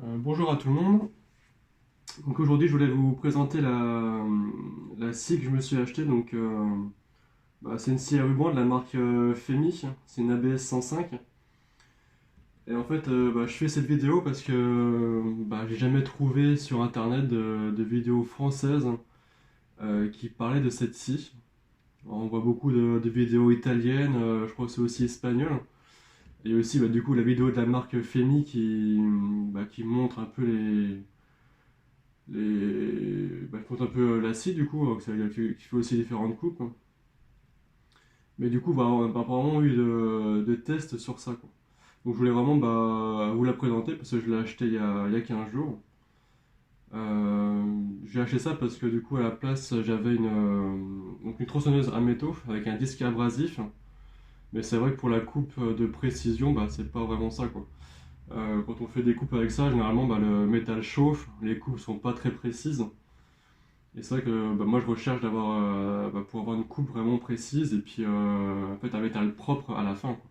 Bonjour à tout le monde. Donc aujourd'hui, je voulais vous présenter la scie que je me suis achetée. C'est une scie à ruban de la marque Femi. C'est une ABS 105. Et en fait, je fais cette vidéo parce que j'ai jamais trouvé sur internet de vidéos françaises qui parlaient de cette scie. Alors, on voit beaucoup de vidéos italiennes, je crois que c'est aussi espagnol. Et aussi, du coup, la vidéo de la marque Femi qui montre un peu je compte un peu la scie du coup, qui fait aussi différentes coupes, hein. Mais du coup, on n'a pas vraiment eu de tests sur ça, quoi. Donc je voulais vraiment vous la présenter parce que je l'ai acheté il y a 15 jours. J'ai acheté ça parce que du coup, à la place, j'avais une tronçonneuse à métaux avec un disque abrasif. Mais c'est vrai que pour la coupe de précision, c'est pas vraiment ça, quoi. Quand on fait des coupes avec ça, généralement, le métal chauffe, les coupes sont pas très précises. Et c'est vrai que moi je recherche pour avoir une coupe vraiment précise et puis en fait un métal propre à la fin, quoi.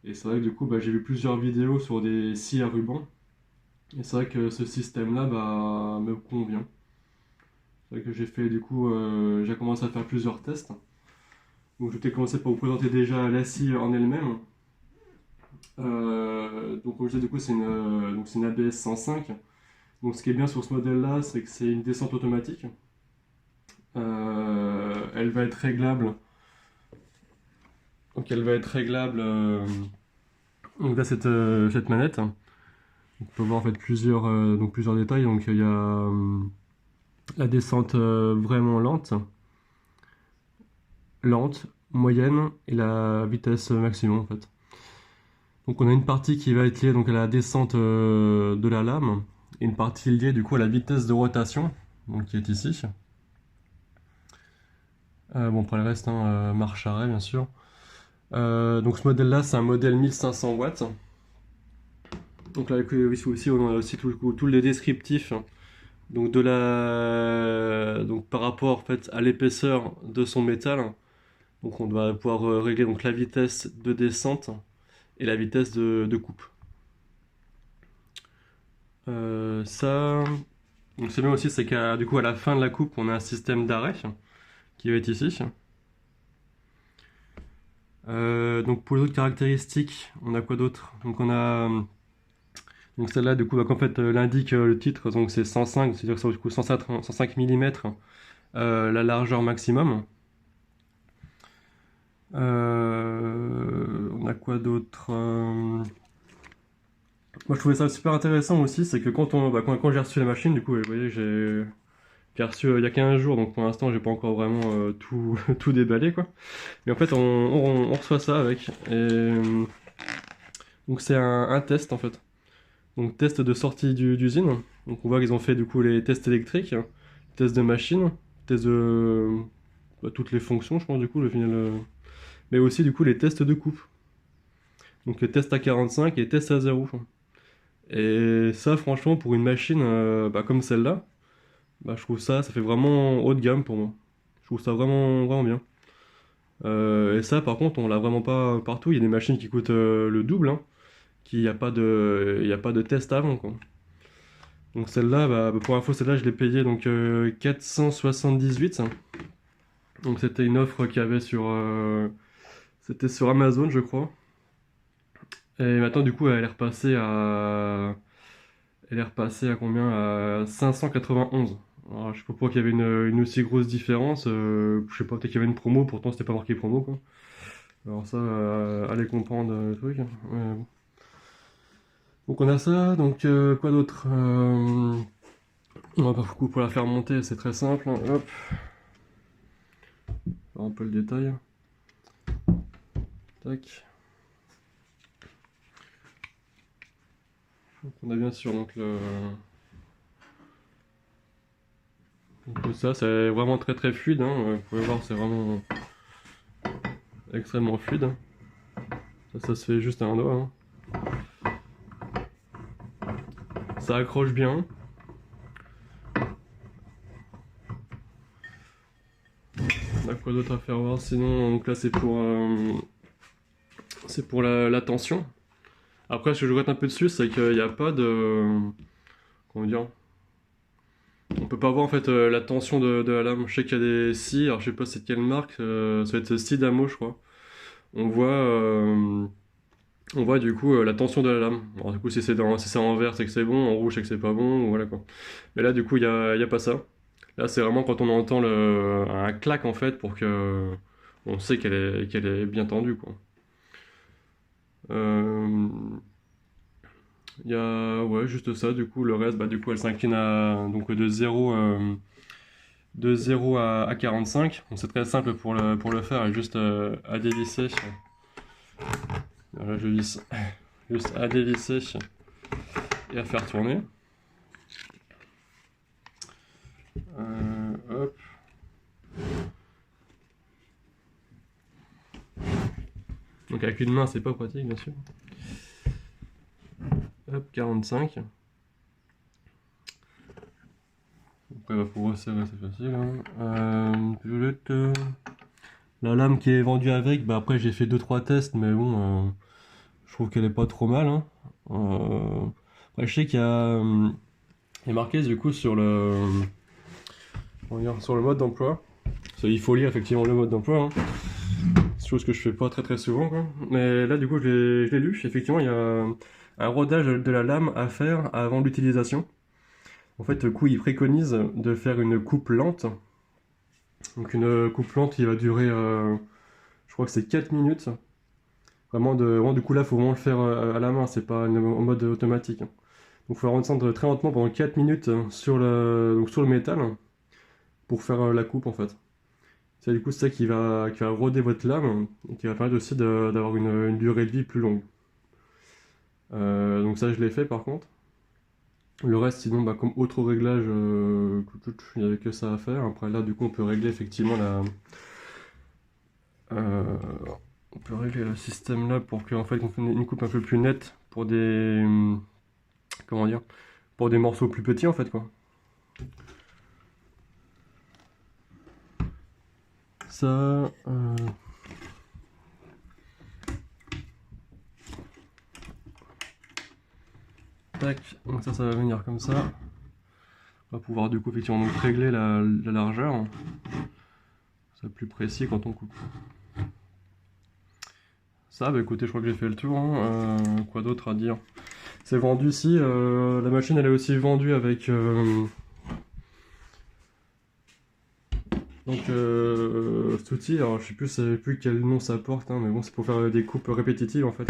Et c'est vrai que du coup j'ai vu plusieurs vidéos sur des scies à ruban et c'est vrai que ce système là me convient. C'est vrai que j'ai commencé à faire plusieurs tests. Donc je vais peut-être commencer par vous présenter déjà la scie en elle-même. Donc comme je disais du coup c'est une ABS 105. Donc ce qui est bien sur ce modèle là c'est que c'est une descente automatique. Elle va être réglable. Donc elle va être réglable donc là cette manette. On peut voir en fait plusieurs détails. Donc il y a la descente vraiment lente, moyenne et la vitesse maximum en fait. Donc on a une partie qui va être liée donc à la descente de la lame et une partie liée du coup à la vitesse de rotation donc qui est ici. Bon pour le reste marche arrêt bien sûr. Donc ce modèle là c'est un modèle 1500 watts. Donc là aussi on a aussi tous les descriptifs donc par rapport en fait à l'épaisseur de son métal. Donc on doit pouvoir régler donc la vitesse de descente et la vitesse de coupe. Ça, donc c'est bien aussi, c'est qu'à du coup à la fin de la coupe, on a un système d'arrêt qui va être ici. Donc pour les autres caractéristiques, on a quoi d'autre? Donc on a donc celle-là du coup en fait l'indique le titre, donc c'est 105, c'est-à-dire que c'est du coup 105 mm la largeur maximum. On a quoi d'autre? Moi je trouvais ça super intéressant aussi, c'est que quand j'ai reçu la machine, du coup, vous voyez, j'ai reçu il y a 15 jours, donc pour l'instant j'ai pas encore vraiment tout, tout déballé quoi. Mais en fait on reçoit ça avec. Donc c'est un test en fait. Donc test de sortie d'usine. Donc on voit qu'ils ont fait du coup les tests électriques, tests de machine, tests de toutes les fonctions je pense du coup le final. Mais aussi du coup les tests de coupe. Donc les tests à 45 et tests à 0. Et ça, franchement, pour une machine comme celle-là, je trouve ça fait vraiment haut de gamme pour moi. Je trouve ça vraiment, vraiment bien. Et ça, par contre, on l'a vraiment pas partout. Il y a des machines qui coûtent le double, hein, qui n'y a pas il y a pas de test avant, quoi. Donc celle-là, pour info, celle-là, je l'ai payée donc 478. Donc c'était une offre qu'il y avait c'était sur Amazon, je crois. Et maintenant, du coup, elle est repassée à combien? À 591. Alors, je sais pas pourquoi il y avait une aussi grosse différence. Je sais pas, peut-être qu'il y avait une promo, pourtant c'était pas marqué promo, quoi. Alors ça, allez comprendre le truc, hein. Bon. Donc on a ça, donc quoi d'autre? On va pas beaucoup pour la faire monter, c'est très simple, hein. Hop, alors un peu le détail. Tac. Donc on a bien sûr donc ça, c'est vraiment très très fluide, hein. Vous pouvez voir, c'est vraiment extrêmement fluide. Ça se fait juste à un doigt, hein. Ça accroche bien. On a quoi d'autre à faire voir sinon? Donc là c'est pour la tension. Après, ce que je regrette un peu dessus, c'est qu'il n'y a pas de... Comment dire? On peut pas voir en fait la tension de la lame. Je sais qu'il y a des scies, alors je sais pas c'est de quelle marque, ça va être scie Damo, je crois. On voit, euh, on voit du coup la tension de la lame. Alors du coup, si c'est en vert, c'est que c'est bon, en rouge, c'est que c'est pas bon, voilà quoi. Mais là, du coup, il y a pas ça. Là, c'est vraiment quand on entend un clac en fait pour que on sait qu'elle est bien tendue quoi. Euh, Il y a ouais, juste ça, du coup, le reste, bah, du coup, elle s'incline donc de 0 à 45. Donc, c'est très simple pour le faire, et juste à dévisser. Là, je visse juste à dévisser et à faire tourner. Hop. Donc, avec une main, c'est pas pratique, bien sûr. Hop, 45. Après, bah, pour resserrer, c'est facile. La lame qui est vendue avec, bah après j'ai fait deux trois tests, mais bon, je trouve qu'elle est pas trop mal, hein. Après, je sais il y a marqué du coup sur le mode d'emploi. Il faut lire effectivement le mode d'emploi, hein. C'est chose que je fais pas très très souvent, quoi. Mais là, du coup, je l'ai lu. Effectivement, il y a un rodage de la lame à faire avant l'utilisation. En fait, du coup, il préconise de faire une coupe lente. Donc, une coupe lente qui va durer, je crois que c'est 4 minutes. Vraiment, du coup, là, il faut vraiment le faire à la main, c'est pas en mode automatique, hein. Donc, il faut redescendre très lentement pendant 4 minutes donc sur le métal pour faire la coupe, en fait. C'est du coup ça qui va roder votre lame et qui va permettre aussi d'avoir une durée de vie plus longue. Donc ça je l'ai fait par contre. Le reste sinon bah, comme autre réglage, il n'y avait que ça à faire. Après là du coup on peut régler effectivement euh, on peut régler le système là pour qu'en fait on fasse une coupe un peu plus nette pour des comment dire pour des morceaux plus petits en fait quoi. Ça tac, donc ça va venir comme ça. On va pouvoir du coup effectivement donc régler la largeur. C'est plus précis quand on coupe. Ça, bah écoutez, je crois que j'ai fait le tour, hein. Quoi d'autre à dire? C'est vendu ici. La machine, elle est aussi vendue avec cet outil. Alors, je sais plus quel nom ça porte, hein, mais bon, c'est pour faire des coupes répétitives en fait.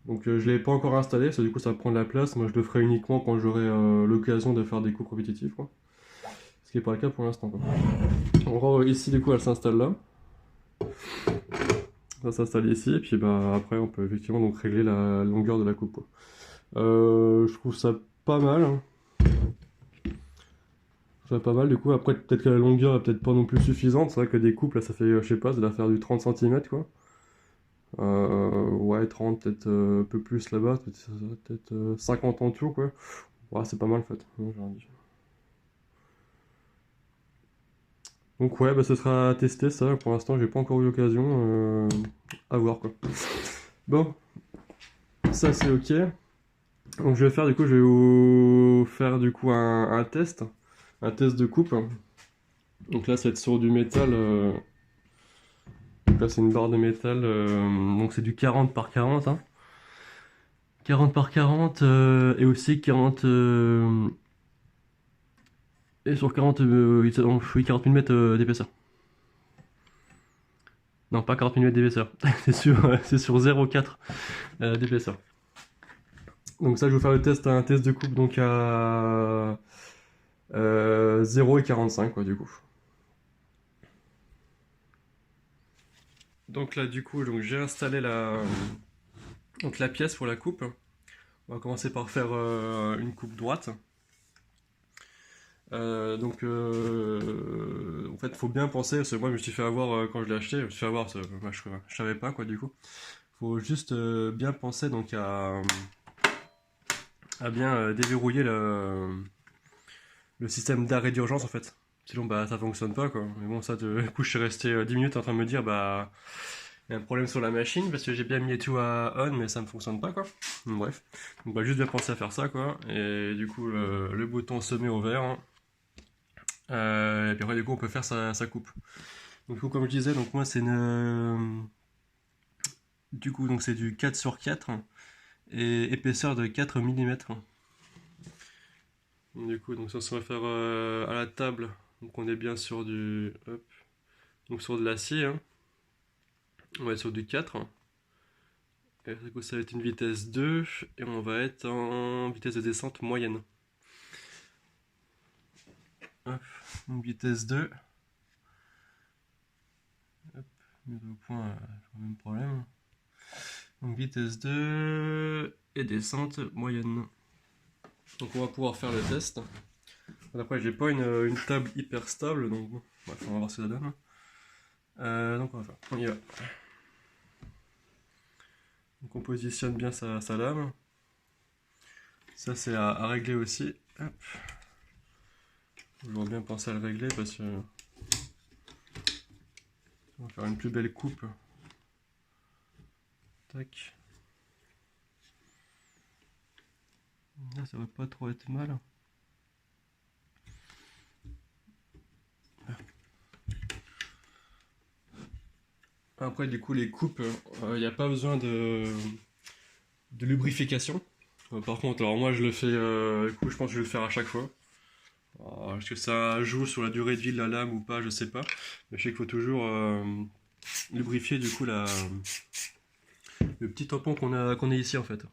Donc, je l'ai pas encore installé, parce que du coup, ça prend de la place. Moi, je le ferai uniquement quand j'aurai l'occasion de faire des coupes répétitives, quoi. Ce qui n'est pas le cas pour l'instant, quoi. En gros, ici, du coup, elle s'installe là. Ça s'installe ici, et puis bah, après on peut effectivement donc régler la longueur de la coupe, quoi. Je trouve ça pas mal, hein. Ça pas mal du coup. Après, peut-être que la longueur est peut-être pas non plus suffisante. C'est vrai que des coupes là, ça fait, je sais pas, ça doit faire du 30 cm quoi. Ouais, 30, peut-être un peu plus là-bas, peut-être 50 en tout quoi. Ouais, c'est pas mal en fait. Ouais, j'aurais dit. Donc ouais, bah, ce sera à tester ça. Pour l'instant, j'ai pas encore eu l'occasion. À voir quoi. Bon, ça c'est ok. Donc je vais vous faire du coup un test de coupe. Donc là, ça va être sur du métal. Donc là, c'est une barre de métal. Donc c'est du 40 par 40, hein. 40 par 40 et aussi 40 et sur 40 oui, 40 mm d'épaisseur. Non, pas 40 mm d'épaisseur. C'est sur 0,4 d'épaisseur. Donc ça, je vais vous faire un test de coupe donc à 0 et 45 quoi du coup. Donc là, du coup, j'ai installé donc la pièce pour la coupe. On va commencer par faire une coupe droite. En fait, il faut bien penser, parce que moi, je me suis fait avoir quand je l'ai acheté. Je me suis fait avoir, parce que, moi, je savais pas quoi du coup. Faut juste bien penser donc à bien déverrouiller le système d'arrêt d'urgence en fait. Sinon, bah, ça fonctionne pas quoi. Mais bon, ça, du coup, je suis resté 10 minutes en train de me dire, bah, y a un problème sur la machine parce que j'ai bien mis tout à on mais ça ne fonctionne pas quoi. Donc, bref, donc bah, juste bien penser à faire ça quoi. Et du coup le bouton se met au vert. Hein. Et puis après du coup on peut faire sa coupe. Donc du coup, comme je disais, donc moi c'est une... Du coup donc c'est du 4x4 et épaisseur de 4 mm. Du coup donc ça on va faire à la table. Donc on est bien sur du... Hop. Donc sur de l'acier. Hein. On va être sur du 4. Et du coup ça va être une vitesse 2 et on va être en vitesse de descente moyenne. Hop, une vitesse 2. Hop, mise au point, le même problème. Donc vitesse 2 et descente moyenne. Donc on va pouvoir faire le test. Après j'ai pas une table hyper stable, donc bon, bref, on va voir ce que ça donne. Donc on va faire, on y va. Donc on positionne bien sa lame. Ça c'est à régler aussi. Hop. Toujours bien penser à le régler parce que on va faire une plus belle coupe. Tac. Là ça va pas trop être mal. Après du coup les coupes, il n'y a pas besoin de lubrification. Par contre, alors moi je le fais, du coup je pense que je vais le faire à chaque fois. Alors, est-ce que ça joue sur la durée de vie de la lame ou pas, je sais pas. Mais je sais qu'il faut toujours lubrifier du coup le petit tampon qu'on a ici en fait.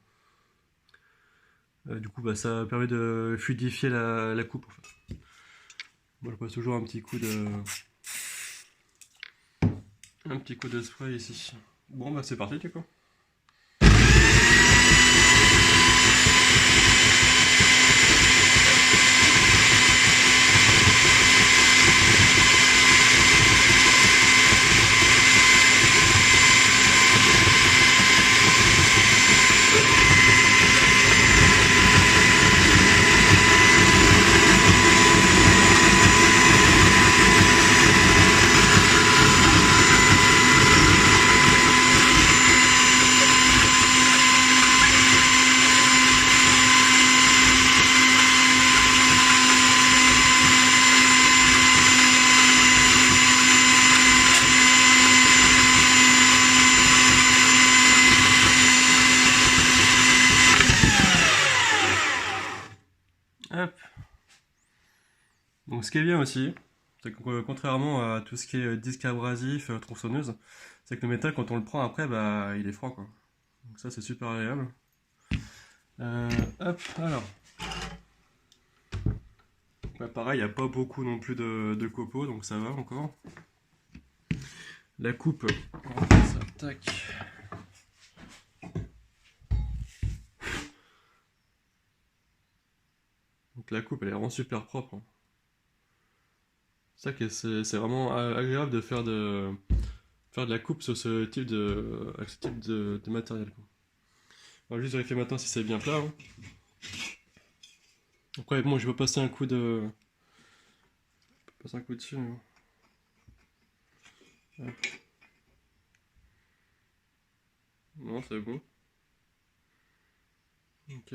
Du coup bah, ça permet de fluidifier la coupe en fait. Moi je passe toujours un petit coup de spray ici. Bon bah c'est parti du coup. Hop. Donc ce qui est bien aussi, c'est que contrairement à tout ce qui est disque abrasif, tronçonneuse, c'est que le métal quand on le prend après, bah il est froid quoi. Donc ça c'est super agréable. Hop, alors. Bah, pareil, il n'y a pas beaucoup non plus de copeaux, donc ça va encore. La coupe, on va faire ça, tac. Donc la coupe elle est vraiment super propre. Hein. C'est vraiment agréable de faire de la coupe sur ce type avec ce type de matériel. Quoi. On va juste vérifier maintenant si c'est bien plat. Hein. Après bon je vais passer un coup dessus. Hein. Non c'est bon. Ok.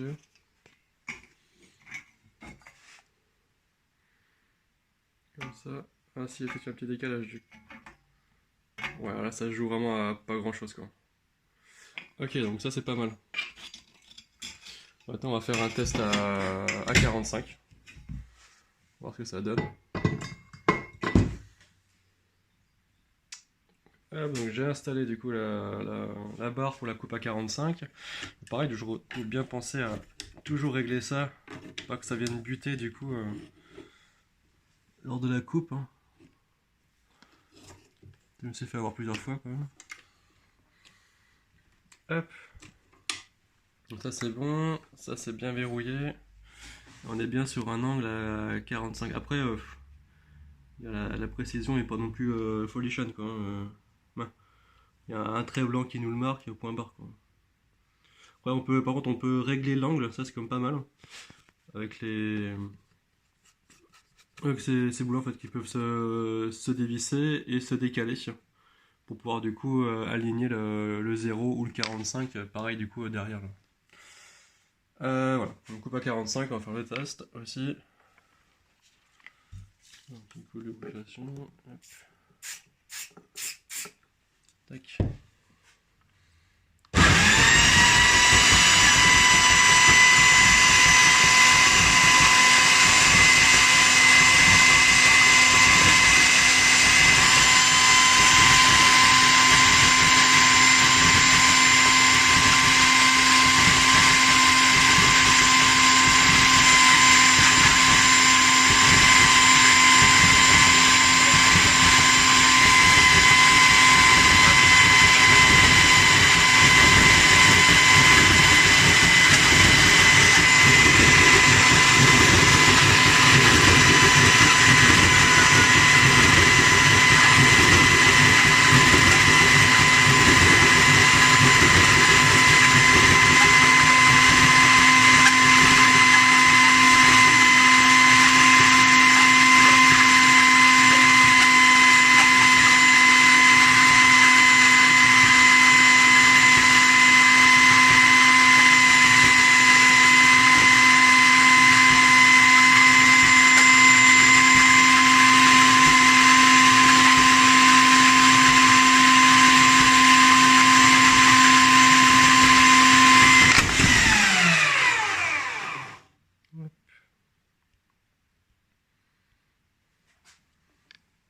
Comme ça. Ah si, il y a un petit décalage. Ouais, là ça joue vraiment à pas grand chose quoi. Ok, donc ça c'est pas mal. Maintenant on va faire un test à 45. Voir ce que ça donne. Ah, donc j'ai installé du coup la barre pour la coupe à 45. Pareil, toujours bien penser à toujours régler ça, pas que ça vienne buter du coup lors de la coupe. Hein. Je me suis fait avoir plusieurs fois quand même. Hop. Donc ça c'est bon, ça c'est bien verrouillé. On est bien sur un angle à 45. Après, la précision n'est pas non plus folichonne quoi. Il y a un trait blanc qui nous le marque au point barre quoi. Après, par contre on peut régler l'angle, ça c'est comme pas mal. Avec ces boulons en fait qui peuvent se dévisser et se décaler. pour pouvoir du coup aligner le 0 ou le 45, pareil du coup derrière là. Voilà, on coupe à 45, on va faire le test aussi. Un petit coup de lubrification. Hop. Tac.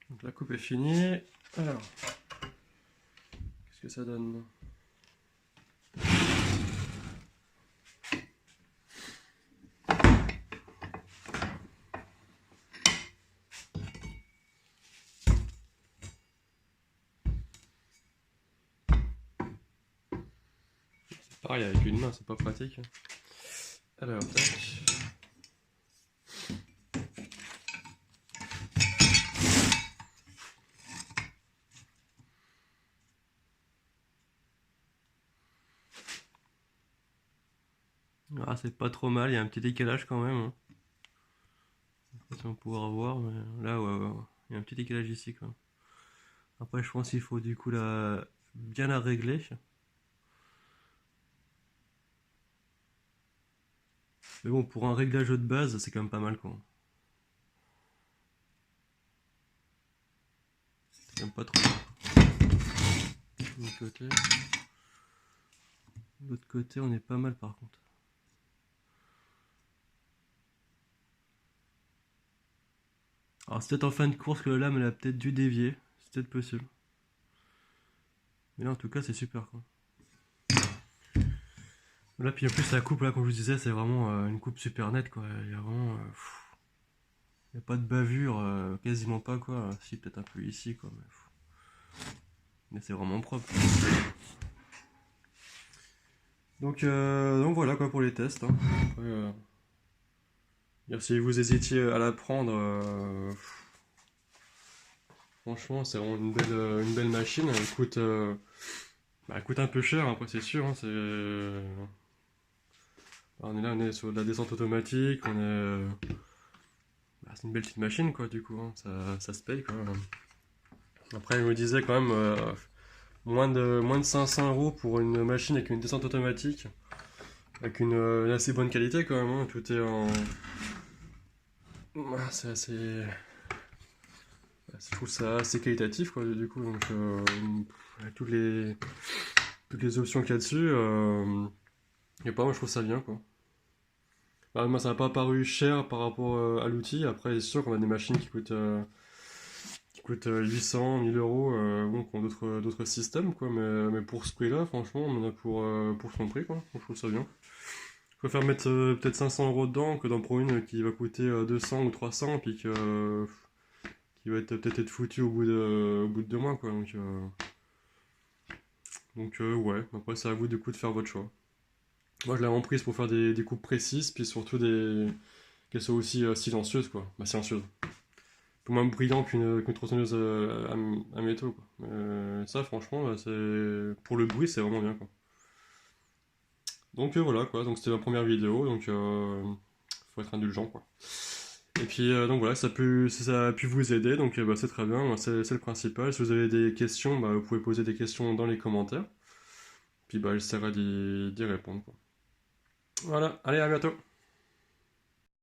Donc la coupe est finie. Alors, qu'est-ce que ça donne? Pareil avec une main, c'est pas pratique. Alors, tac. Ah, c'est pas trop mal, il y a un petit décalage quand même. Hein. Je sais pas si on va pouvoir voir, mais là, ouais, il y a un petit décalage ici quoi. Après, je pense qu'il faut du coup bien la régler. Mais bon, pour un réglage de base, c'est quand même pas mal quoi. C'est quand même pas trop mal. De l'autre côté, on est pas mal par contre. Alors c'est peut-être en fin de course que la lame elle a peut-être dû dévier, c'est peut-être possible. Mais là en tout cas c'est super quoi. Là puis en plus la coupe là comme je vous disais c'est vraiment une coupe super nette quoi. Il y a vraiment... il n'y a pas de bavure, quasiment pas quoi. Si peut-être un peu ici quoi. Mais c'est vraiment propre. Donc voilà quoi pour les tests. Hein. Après, si vous hésitiez à la prendre... franchement, c'est vraiment une belle machine. Elle coûte un peu cher, après c'est sûr. Hein, on est sur de la descente automatique. C'est une belle petite machine, quoi, du coup. Hein, ça se paye, quoi. Après, il me disait quand même moins de 500 euros pour une machine avec une descente automatique, avec une assez bonne qualité, quand même. Hein, tout est en. C'est assez. Je trouve ça assez qualitatif quoi du coup donc toutes les options qu'il y a dessus et pas moi je trouve ça bien quoi. Bah, moi ça m'a pas paru cher par rapport à l'outil. Après c'est sûr qu'on a des machines qui coûtent 800 1000 euros bon, qui ont d'autres systèmes quoi mais pour ce prix là franchement on en a pour son prix quoi. Je trouve ça bien. Je préfère mettre peut-être 500 euros dedans que d'en prendre une qui va coûter 200 ou 300 puis qui va peut-être foutu au bout de 2 mois quoi donc ouais après c'est à vous du coup de faire votre choix. Moi je l'ai vraiment prise pour faire des coupes précises puis surtout qu'elles soient aussi silencieuses quoi, bah silencieuses, un peu moins brillant qu'une tronçonneuse à métaux quoi. Ça franchement bah, c'est pour le bruit c'est vraiment bien quoi. Donc voilà quoi, donc c'était ma première vidéo donc faut être indulgent quoi. Et puis donc voilà, si ça a pu vous aider, donc bah, c'est très bien, c'est le principal. Si vous avez des questions, bah, vous pouvez poser des questions dans les commentaires. Puis bah, j'essaierai d'y répondre, quoi. Voilà, allez, à bientôt.